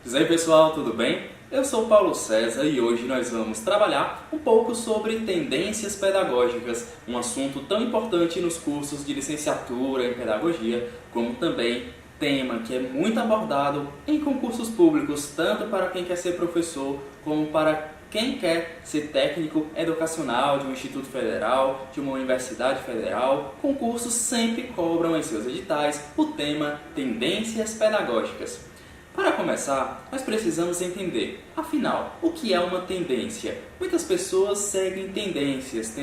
E aí pessoal, tudo bem? Eu sou Paulo César e hoje nós vamos trabalhar um pouco sobre tendências pedagógicas, um assunto tão importante nos cursos de licenciatura em pedagogia, como também tema que é muito abordado em concursos públicos, tanto para quem quer ser professor como para quem quer ser técnico educacional de um instituto federal, de uma universidade federal. Concursos sempre cobram em seus editais o tema tendências pedagógicas. Para começar, nós precisamos entender, afinal, o que é uma tendência? Muitas pessoas seguem tendências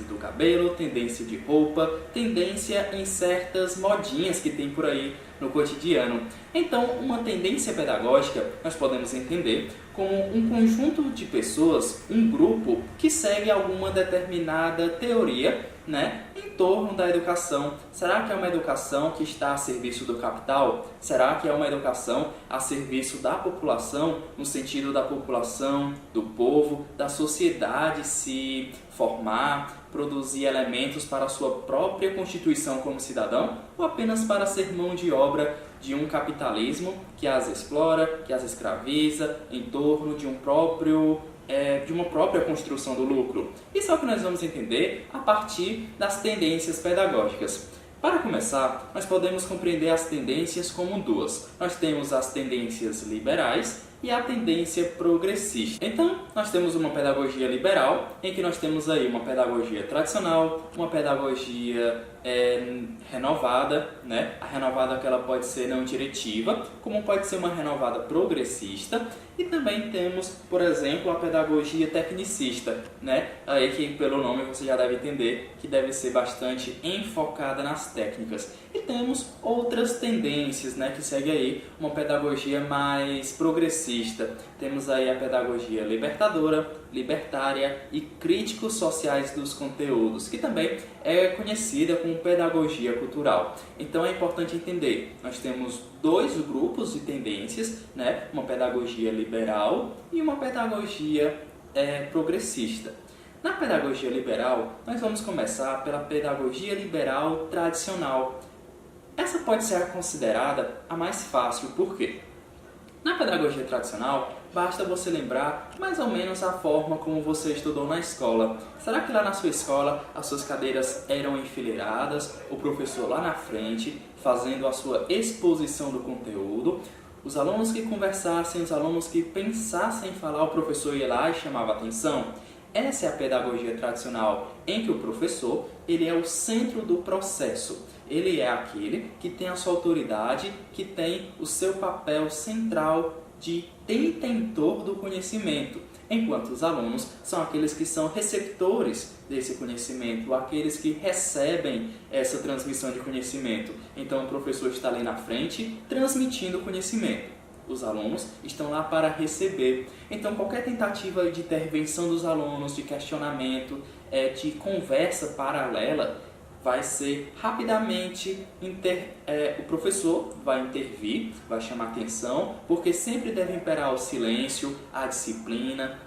do cabelo, tendência de roupa, tendência em certas modinhas que tem por aí no cotidiano. Então, uma tendência pedagógica nós podemos entender como um conjunto de pessoas, um grupo que segue alguma determinada teoria, em torno da educação. Será que é uma educação que está a serviço do capital? Será que é uma educação a serviço da população, no sentido da população, do povo, da sociedade se formar, produzir elementos para a sua própria constituição como cidadão, ou apenas para ser mão de obra de um capitalismo que as explora, que as escraviza em torno de uma própria construção do lucro? Isso é o que nós vamos entender a partir das tendências pedagógicas. Para começar, nós podemos compreender as tendências como duas. Nós temos as tendências liberais e a tendência progressista. Então, nós temos uma pedagogia liberal, em que nós temos aí uma pedagogia tradicional, uma pedagogia renovada, A renovada que ela pode ser não diretiva, como pode ser uma renovada progressista, e também temos, por exemplo, a pedagogia tecnicista, Aí que pelo nome você já deve entender que deve ser bastante enfocada nas técnicas. E temos outras tendências, que segue aí uma pedagogia mais progressista. Temos aí a pedagogia libertadora, libertária e críticos sociais dos conteúdos, que também é conhecida como pedagogia cultural. Então é importante entender, nós temos dois grupos de tendências, uma pedagogia liberal e uma pedagogia progressista. Na pedagogia liberal, nós vamos começar pela pedagogia liberal tradicional. Essa pode ser considerada a mais fácil, por quê? Na pedagogia tradicional, basta você lembrar mais ou menos a forma como você estudou na escola. Será que lá na sua escola as suas cadeiras eram enfileiradas, o professor lá na frente fazendo a sua exposição do conteúdo, os alunos que conversassem, os alunos que pensassem em falar, o professor ia lá e chamava a atenção? Essa é a pedagogia tradicional, em que o professor ele é o centro do processo. Ele é aquele que tem a sua autoridade, que tem o seu papel central de detentor do conhecimento, enquanto os alunos são aqueles que são receptores desse conhecimento, aqueles que recebem essa transmissão de conhecimento. Então o professor está ali na frente transmitindo o conhecimento. Os alunos estão lá para receber. Então qualquer tentativa de intervenção dos alunos, de questionamento, de conversa paralela, vai ser rapidamente, o professor vai intervir, vai chamar atenção, porque sempre deve imperar o silêncio, a disciplina,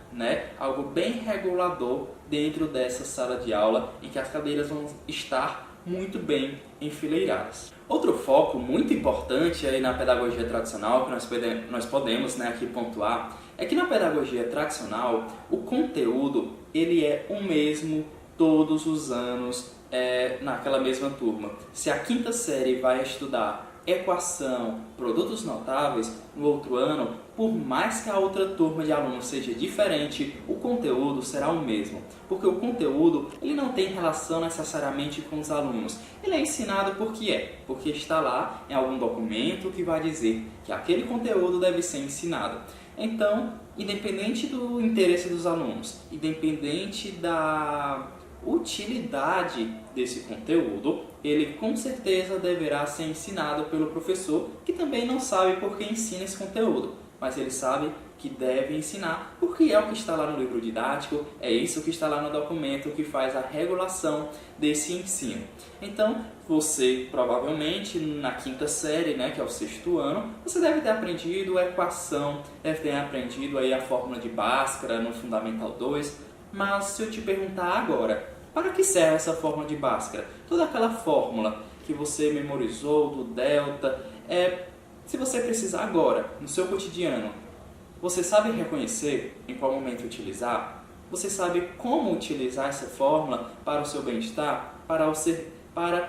algo bem regulador dentro dessa sala de aula, em que as cadeiras vão estar muito bem enfileiradas. Outro foco muito importante aí na pedagogia tradicional, que nós podemos aqui pontuar, é que na pedagogia tradicional, o conteúdo ele é o mesmo todos os anos, naquela mesma turma. Se a quinta série vai estudar equação, produtos notáveis, no outro ano, por mais que a outra turma de alunos seja diferente, o conteúdo será o mesmo. Porque o conteúdo ele não tem relação necessariamente com os alunos. Ele é ensinado porque está lá em algum documento que vai dizer que aquele conteúdo deve ser ensinado. Então, independente do interesse dos alunos, independente da utilidade desse conteúdo, ele com certeza deverá ser ensinado pelo professor, que também não sabe por que ensina esse conteúdo, mas ele sabe que deve ensinar porque é o que está lá no livro didático, é isso que está lá no documento que faz a regulação desse ensino. Então, você provavelmente na quinta série, que é o sexto ano, você deve ter aprendido equação, deve ter aprendido aí a fórmula de Bhaskara no Fundamental 2, mas se eu te perguntar agora, para que serve essa fórmula de Bhaskara? Toda aquela fórmula que você memorizou do delta, Se você precisar agora, no seu cotidiano, você sabe reconhecer em qual momento utilizar? Você sabe como utilizar essa fórmula para o seu bem-estar, para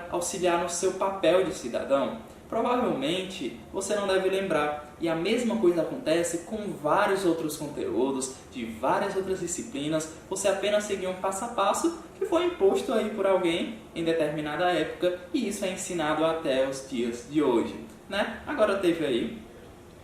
auxiliar no seu papel de cidadão? Provavelmente você não deve lembrar. E a mesma coisa acontece com vários outros conteúdos, de várias outras disciplinas. Você apenas seguiu um passo a passo que foi imposto aí por alguém em determinada época e isso é ensinado até os dias de hoje, né? Agora teve aí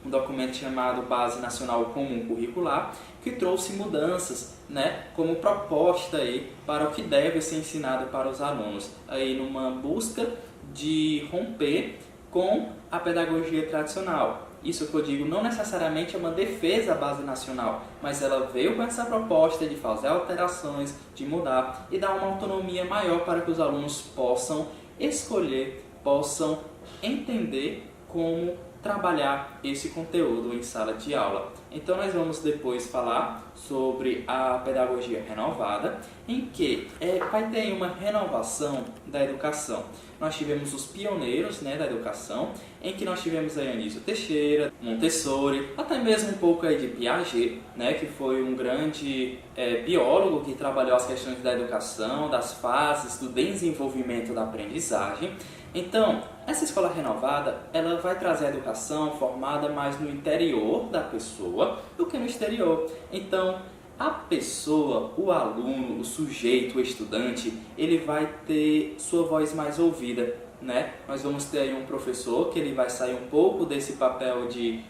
um documento chamado Base Nacional Comum Curricular, que trouxe mudanças, né, como proposta aí para o que deve ser ensinado para os alunos, aí numa busca de romper com a pedagogia tradicional. Isso que eu digo não necessariamente é uma defesa à base nacional, mas ela veio com essa proposta de fazer alterações, de mudar e dar uma autonomia maior para que os alunos possam escolher, possam entender como trabalhar esse conteúdo em sala de aula. Então nós vamos depois falar sobre a pedagogia renovada, em que vai ter uma renovação da educação. Nós tivemos os pioneiros, né, da educação, em que nós tivemos aí Anísio Teixeira, Montessori, até mesmo um pouco aí de Piaget, né, que foi um grande biólogo que trabalhou as questões da educação, das fases do desenvolvimento da aprendizagem. Então, essa escola renovada, ela vai trazer a educação formada mais no interior da pessoa do que no exterior. Então, a pessoa, o aluno, o sujeito, o estudante, ele vai ter sua voz mais ouvida, né? Nós vamos ter aí um professor que ele vai sair um pouco desse papel de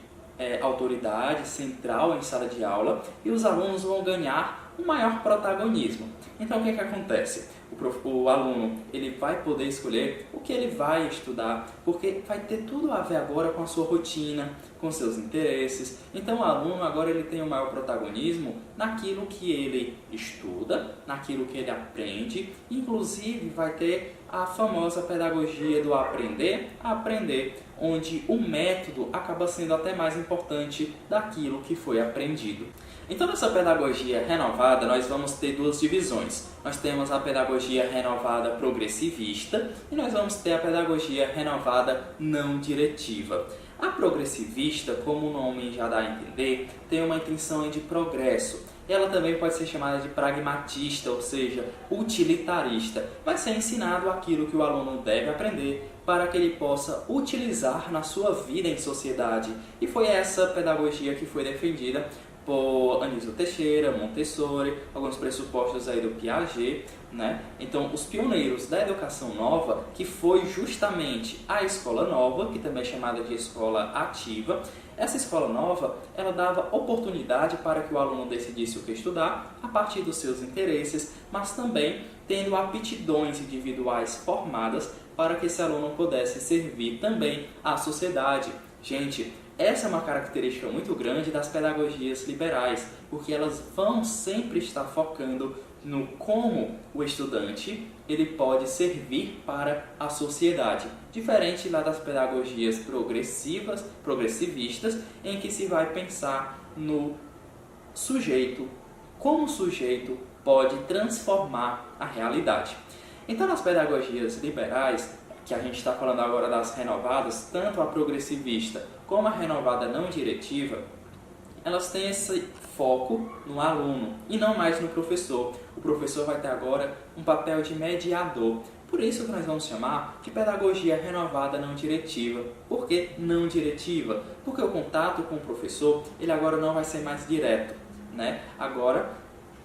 autoridade central em sala de aula e os alunos vão ganhar um maior protagonismo. Então, o que acontece? O aluno ele vai poder escolher o que ele vai estudar, porque vai ter tudo a ver agora com a sua rotina, com seus interesses. Então o aluno agora ele tem um maior protagonismo naquilo que ele estuda, naquilo que ele aprende, inclusive vai ter a famosa pedagogia do aprender a aprender, onde o método acaba sendo até mais importante daquilo que foi aprendido. Então, nessa pedagogia renovada, nós vamos ter duas divisões. Nós temos a pedagogia renovada progressivista e nós vamos ter a pedagogia renovada não diretiva. A progressivista, como o nome já dá a entender, tem uma intenção de progresso. Ela também pode ser chamada de pragmatista, ou seja, utilitarista. Vai ser ensinado aquilo que o aluno deve aprender para que ele possa utilizar na sua vida em sociedade. E foi essa pedagogia que foi defendida por Anísio Teixeira, Montessori, alguns pressupostos aí do Piaget, né? Então, os pioneiros da educação nova, que foi justamente a escola nova, que também é chamada de escola ativa. Essa escola nova, ela dava oportunidade para que o aluno decidisse o que estudar a partir dos seus interesses, mas também tendo aptidões individuais formadas para que esse aluno pudesse servir também à sociedade. Gente, essa é uma característica muito grande das pedagogias liberais, porque elas vão sempre estar focando no como o estudante ele pode servir para a sociedade, diferente lá das pedagogias progressivistas, em que se vai pensar no sujeito, como o sujeito pode transformar a realidade. Então, nas pedagogias liberais, que a gente está falando agora das renovadas, tanto a progressivista como a renovada não diretiva, elas têm esse foco no aluno e não mais no professor. O professor vai ter agora um papel de mediador. Por isso que nós vamos chamar de pedagogia renovada não diretiva. Por que não diretiva? Porque o contato com o professor, ele agora não vai ser mais direto, né? Agora,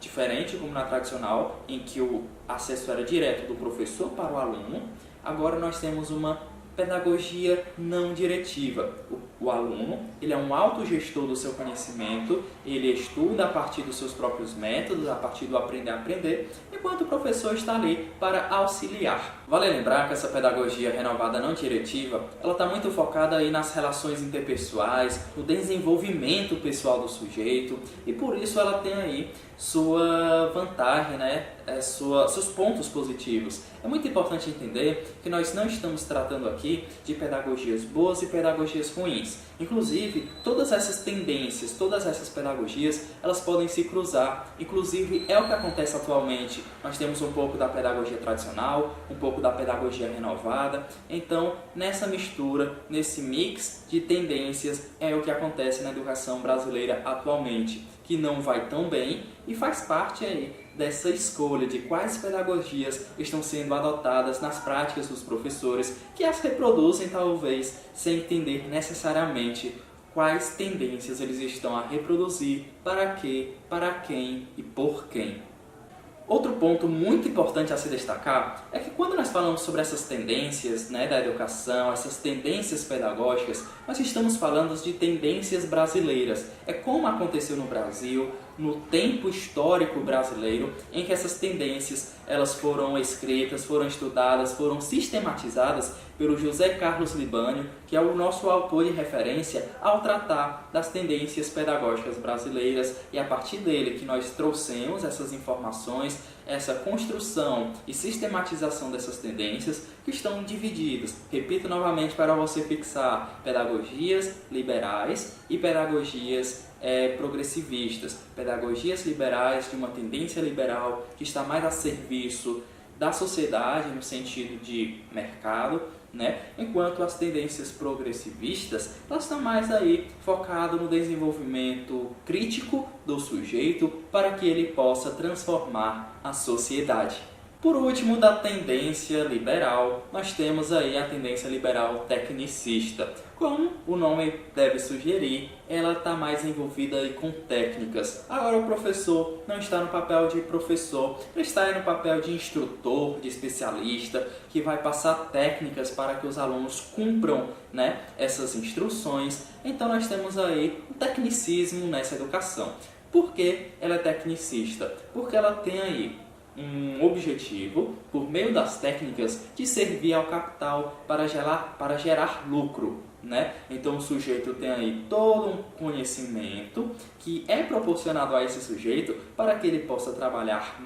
diferente como na tradicional, em que o acesso era direto do professor para o aluno, agora nós temos uma pedagogia não diretiva. O aluno, ele é um autogestor do seu conhecimento, ele estuda a partir dos seus próprios métodos, a partir do aprender a aprender, enquanto o professor está ali para auxiliar. Vale lembrar que essa pedagogia renovada não diretiva, ela está muito focada aí nas relações interpessoais, no desenvolvimento pessoal do sujeito, e por isso ela tem aí sua vantagem, né? seus pontos positivos. É muito importante entender que nós não estamos tratando aqui de pedagogias boas e pedagogias ruins. Inclusive, todas essas tendências, todas essas pedagogias, elas podem se cruzar. Inclusive, é o que acontece atualmente. Nós temos um pouco da pedagogia tradicional, um pouco da pedagogia renovada. Então, nessa mistura, nesse mix de tendências, é o que acontece na educação brasileira atualmente, que não vai tão bem e faz parte aí dessa escolha de quais pedagogias estão sendo adotadas nas práticas dos professores, que as reproduzem talvez sem entender necessariamente quais tendências eles estão a reproduzir, para quê, para quem e por quem. Outro ponto muito importante a se destacar é que quando nós falamos sobre essas tendências da educação, essas tendências pedagógicas, nós estamos falando de tendências brasileiras. É como aconteceu no Brasil, no tempo histórico brasileiro, em que essas tendências elas foram escritas, foram estudadas, foram sistematizadas pelo José Carlos Libânio, que é o nosso autor de referência ao tratar das tendências pedagógicas brasileiras, e a partir dele que nós trouxemos essas informações, essa construção e sistematização dessas tendências que estão divididas. Repito novamente para você fixar: pedagogias liberais e pedagogias progressivistas. Pedagogias liberais de uma tendência liberal que está mais a serviço da sociedade no sentido de mercado, enquanto as tendências progressivistas elas estão mais aí focado no desenvolvimento crítico do sujeito para que ele possa transformar a sociedade. Por último, da tendência liberal, nós temos aí a tendência liberal tecnicista. Como o nome deve sugerir, ela está mais envolvida aí com técnicas. Agora o professor não está no papel de professor, ele está aí no papel de instrutor, de especialista, que vai passar técnicas para que os alunos cumpram essas instruções. Então nós temos aí o tecnicismo nessa educação. Por que ela é tecnicista? Porque ela tem aí um objetivo, por meio das técnicas, de servir ao capital para gerar lucro. Então o sujeito tem aí todo um conhecimento que é proporcionado a esse sujeito para que ele possa trabalhar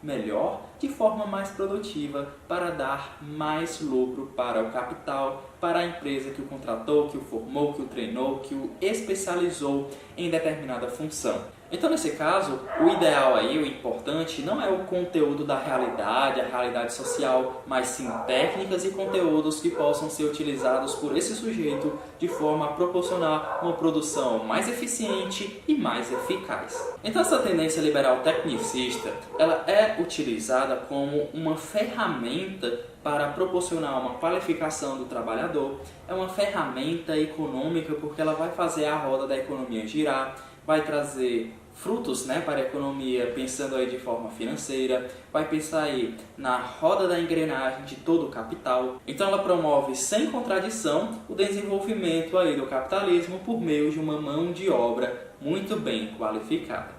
melhor, de forma mais produtiva, para dar mais lucro para o capital, para a empresa que o contratou, que o formou, que o treinou, que o especializou em determinada função. Então, nesse caso, o ideal aí, o importante, não é o conteúdo da realidade, a realidade social, mas sim técnicas e conteúdos que possam ser utilizados por esse sujeito de forma a proporcionar uma produção mais eficiente e mais eficaz. Então, essa tendência liberal tecnicista, ela é utilizada como uma ferramenta para proporcionar uma qualificação do trabalhador. É uma ferramenta econômica porque ela vai fazer a roda da economia girar, vai trazer frutos para a economia, pensando aí de forma financeira, vai pensar aí na roda da engrenagem de todo o capital. Então ela promove sem contradição o desenvolvimento aí do capitalismo por meio de uma mão de obra muito bem qualificada.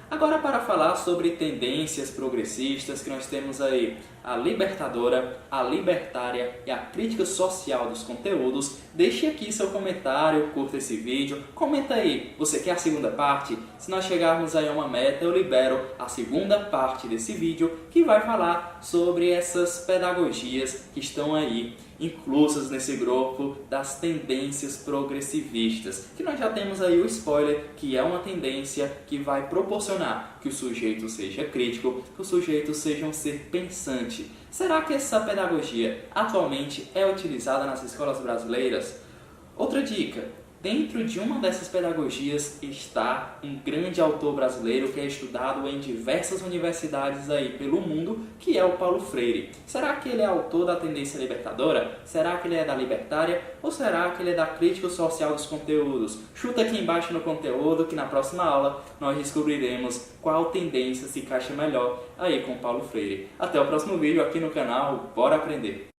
Agora, para falar sobre tendências progressistas, que nós temos aí a libertadora, a libertária e a crítica social dos conteúdos, deixe aqui seu comentário, curta esse vídeo, comenta aí, você quer a segunda parte? Se nós chegarmos aí a uma meta, eu libero a segunda parte desse vídeo, que vai falar sobre essas pedagogias que estão aí inclusas nesse grupo das tendências progressivistas, que nós já temos aí o spoiler, que é uma tendência que vai proporcionar que o sujeito seja crítico, que o sujeito seja um ser pensante. Será que essa pedagogia atualmente é utilizada nas escolas brasileiras? Outra dica: dentro de uma dessas pedagogias está um grande autor brasileiro que é estudado em diversas universidades aí pelo mundo, que é o Paulo Freire. Será que ele é autor da tendência libertadora? Será que ele é da libertária? Ou será que ele é da crítica social dos conteúdos? Chuta aqui embaixo no conteúdo que na próxima aula nós descobriremos qual tendência se encaixa melhor aí com o Paulo Freire. Até o próximo vídeo aqui no canal Bora Aprender!